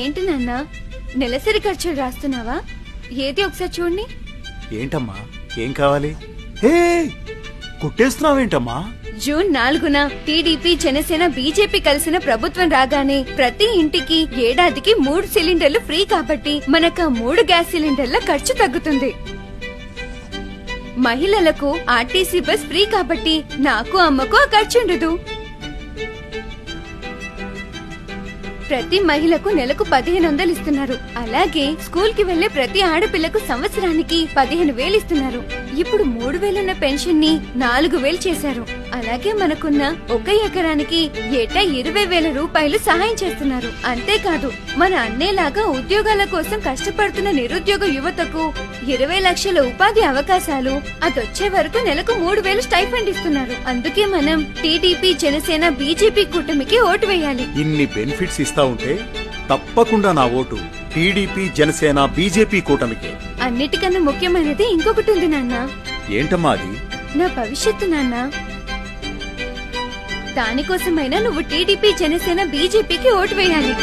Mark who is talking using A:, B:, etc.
A: ఏంటి నాన్న, నెలసరి ఖర్చులు రాస్తున్నావా? ఏది ఒకసారి చూడండి.
B: ఏంటమ్మా, ఏం కావాలి? హే, కుట్టేస్తున్నావేంటమ్మా?
A: జూన్ 4న టీడీపీ, జనసేన, బీజేపీ కలిసిన ప్రభుత్వం రాగానే ప్రతి ఇంటికి ఏడాదికి 3 సిలిండర్లు ఫ్రీ కాబట్టి మనకు 3 గ్యాస్ సిలిండర్ల ఖర్చు తగ్గుతుంది. మహిళలకు ఆర్టీసీ బస్ ఫ్రీ కాబట్టి నాకు అమ్మకు ఆ ఖర్చు ఉండదు. ప్రతి మహిళకు నెలకు 1500 ఇస్తున్నారు. అలాగే స్కూల్ కి వెళ్లే ప్రతి ఆడపిల్లకు సంవత్సరానికి 15,000 ఇస్తున్నారు. ఇప్పుడు 3,000 ఉన్న పెన్షన్ ని 4,000 చేశారు. అలాగే మనకున్న 1 ఎకరానికి ఏటా 20,000 రూపాయలు సహాయం చేస్తున్నారు. అంతేకాదు మన అన్నేలాగా ఉద్యోగాల కోసం కష్టపడుతున్న నిరుద్యోగ యువతకు 20 లక్షల ఉపాధి అవకాశాలు, అదొచ్చే వరకు నెలకు 3,000 స్టైఫండ్ ఇస్తున్నారు. అందుకే మనం టీడీపీ, జనసేన, బీజేపీ కూటమికి ఓటు వేయాలి.
B: ఇన్ని బెనిఫిట్స్ ఇస్తా ఉంటే తప్పకుండా నా ఓటు టీడీపీ, జనసేన, బీజేపీ కూటమికి.
A: అన్నిటికన్నా ముఖ్యమైనది ఇంకొకటి ఉంది నాన్న.
B: ఏంటమ్మా అది?
A: నా భవిష్యత్తు నాన్న. దానికోసమైనా నువ్వు టీడీపీ, జనసేన, బీజేపీకి ఓటు వేయాలి.